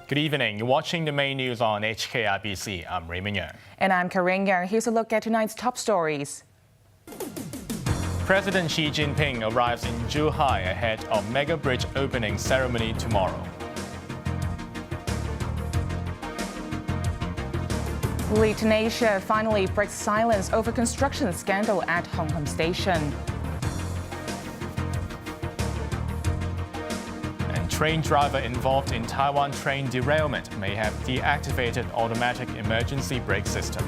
Good evening. You're watching the main news on HKIBC. I'm Raymond Yeung. And I'm Carain Yeung. Here's a look at tonight's top stories. President Xi Jinping arrives in Zhuhai ahead of mega bridge opening ceremony tomorrow. Leighton Asia finally breaks silence over construction scandal at Hong Kong Station. Train driver involved in Taiwan train derailment may have deactivated automatic emergency brake system.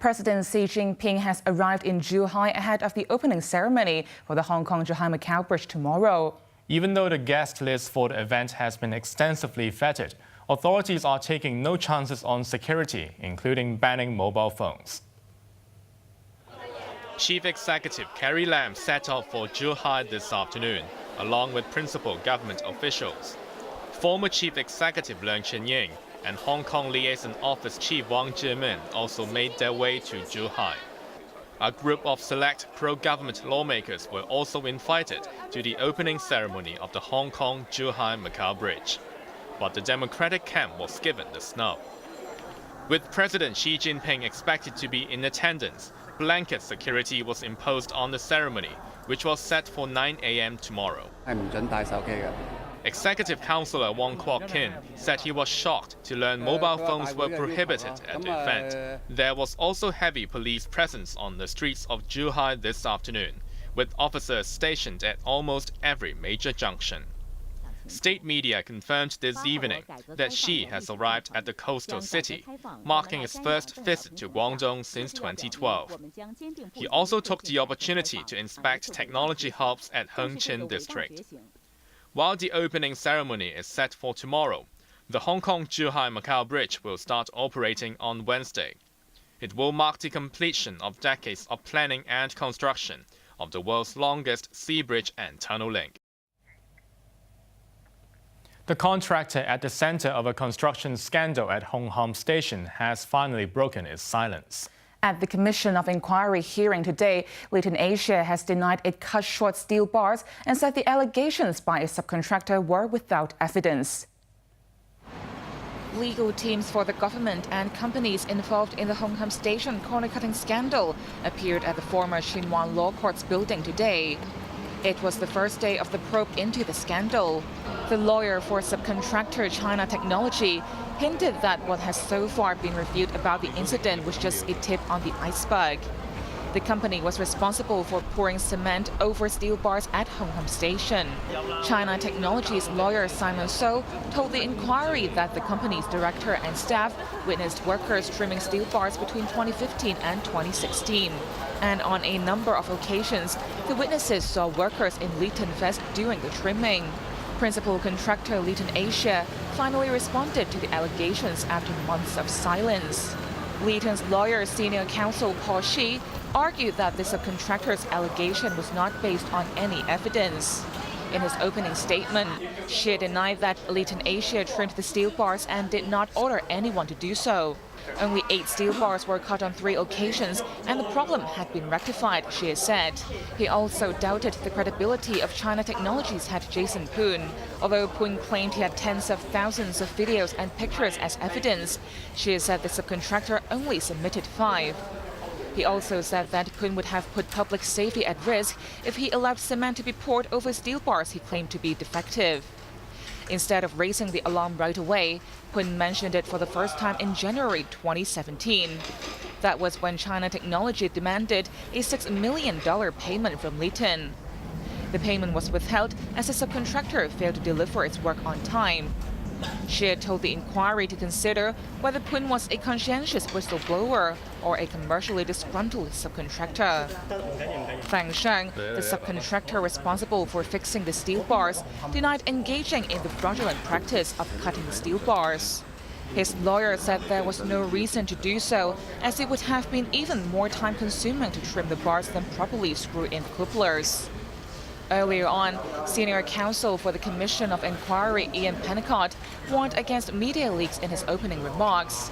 President Xi Jinping has arrived in Zhuhai ahead of the opening ceremony for the Hong Kong-Zhuhai-Macau Bridge tomorrow. Even though the guest list for the event has been extensively vetted, authorities are taking no chances on security, including banning mobile phones. Chief Executive Carrie Lam set off for Zhuhai this afternoon, along with principal government officials. Former Chief Executive Raymond Yeung and Hong Kong Liaison Office Chief Wang Zhimin also made their way to Zhuhai. A group of select pro-government lawmakers were also invited to the opening ceremony of the Hong Kong-Zhuhai-Macau Bridge. But the Democratic camp was given the snub. With President Xi Jinping expected to be in attendance, blanket security was imposed on the ceremony, which was set for 9 a.m. tomorrow. Executive Councillor Wong Kwok Kin said he was shocked to learn mobile phones were prohibited at the event. There was also heavy police presence on the streets of Zhuhai this afternoon, with officers stationed at almost every major junction. State media confirmed this evening that Xi has arrived at the coastal city, marking his first visit to Guangdong since 2012. He also took the opportunity to inspect technology hubs at Hengqin district. While the opening ceremony is set for tomorrow, the Hong Kong-Zhuhai-Macau Bridge will start operating on Wednesday. It will mark the completion of decades of planning and construction of the world's longest sea bridge and tunnel link. The contractor at the center of a construction scandal at Hong Kong Station has finally broken its silence. At the Commission of Inquiry hearing today, Leighton Asia has denied it cut short steel bars and said the allegations by a subcontractor were without evidence. Legal teams for the government and companies involved in the Hong Kong Station corner-cutting scandal appeared at the former Shin Wan Law Courts building today. It was the first day of the probe into the scandal. The lawyer for subcontractor China Technology hinted that what has so far been revealed about the incident was just a tip on the iceberg. The company was responsible for pouring cement over steel bars at Hong Kong Station. China Technology's lawyer Simon So told the inquiry that the company's director and staff witnessed workers trimming steel bars between 2015 and 2016. And on a number of occasions, the witnesses saw workers in Leighton vest doing the trimming. Principal contractor Leighton Asia finally responded to the allegations after months of silence. Leighton's lawyer, senior counsel Paul Shi, argued that the subcontractor's allegation was not based on any evidence. In his opening statement, Shi denied that Leighton Asia trimmed the steel bars and did not order anyone to do so. Only 8 steel bars were cut on 3 occasions, and the problem had been rectified, Shi said. He also doubted the credibility of China Technology's head Jason Poon. Although Poon claimed he had tens of thousands of videos and pictures as evidence, Shi said the subcontractor only submitted 5. He also said that Poon would have put public safety at risk if he allowed cement to be poured over steel bars he claimed to be defective. Instead of raising the alarm right away, Poon mentioned it for the first time in January 2017. That was when China Technology demanded a $6 million payment from Leighton. The payment was withheld as the subcontractor failed to deliver its work on time. Xie told the inquiry to consider whether Poon was a conscientious whistleblower or a commercially disgruntled subcontractor. Fang Sheng, the subcontractor responsible for fixing the steel bars, denied engaging in the fraudulent practice of cutting steel bars. His lawyer said there was no reason to do so, as it would have been even more time-consuming to trim the bars than properly screw in couplers. Earlier on, senior counsel for the Commission of Inquiry Ian Pennicott warned against media leaks in his opening remarks.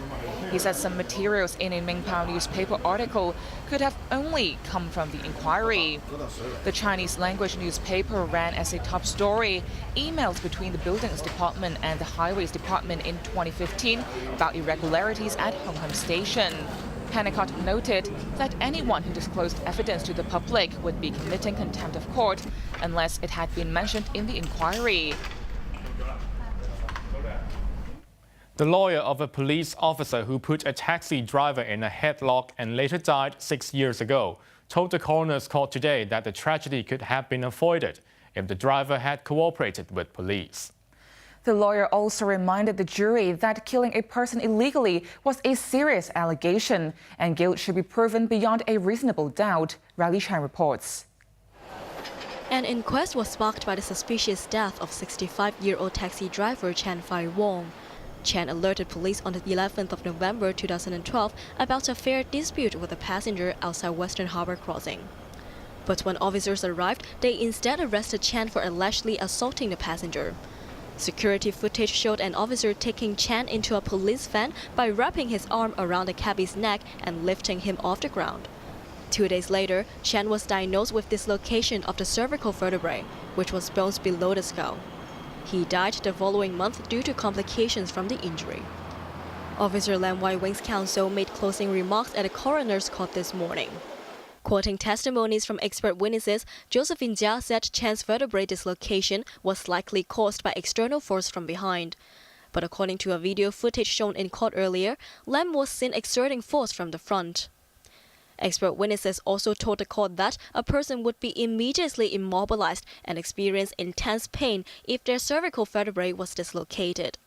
He says some materials in a Mingpao newspaper article could have only come from the inquiry. The Chinese language newspaper ran as a top story emails between the Buildings Department and the Highways Department in 2015 about irregularities at Hong Kong Station. Pennicott noted that anyone who disclosed evidence to the public would be committing contempt of court unless it had been mentioned in the inquiry. The lawyer of a police officer who put a taxi driver in a headlock and later died 6 years ago told the coroner's court today that the tragedy could have been avoided if the driver had cooperated with police. The lawyer also reminded the jury that killing a person illegally was a serious allegation and guilt should be proven beyond a reasonable doubt. Riley Chan reports. An inquest was sparked by the suspicious death of 65-year-old taxi driver Chan Wong. Chan alerted police on the 11th of November 2012 about a fare dispute with a passenger outside Western Harbour Crossing. But when officers arrived, they instead arrested Chan for allegedly assaulting the passenger. Security footage showed an officer taking Chan into a police van by wrapping his arm around the cabbie's neck and lifting him off the ground. 2 days later, Chan was diagnosed with dislocation of the cervical vertebrae, which was bones below the skull. He died the following month due to complications from the injury. Officer Lam Wai-wing's counsel made closing remarks at the coroner's court this morning. Quoting testimonies from expert witnesses, Josephine Jia said Chan's vertebrae dislocation was likely caused by external force from behind. But according to a video footage shown in court earlier, Lam was seen exerting force from the front. Expert witnesses also told the court that a person would be immediately immobilized and experience intense pain if their cervical vertebrae was dislocated.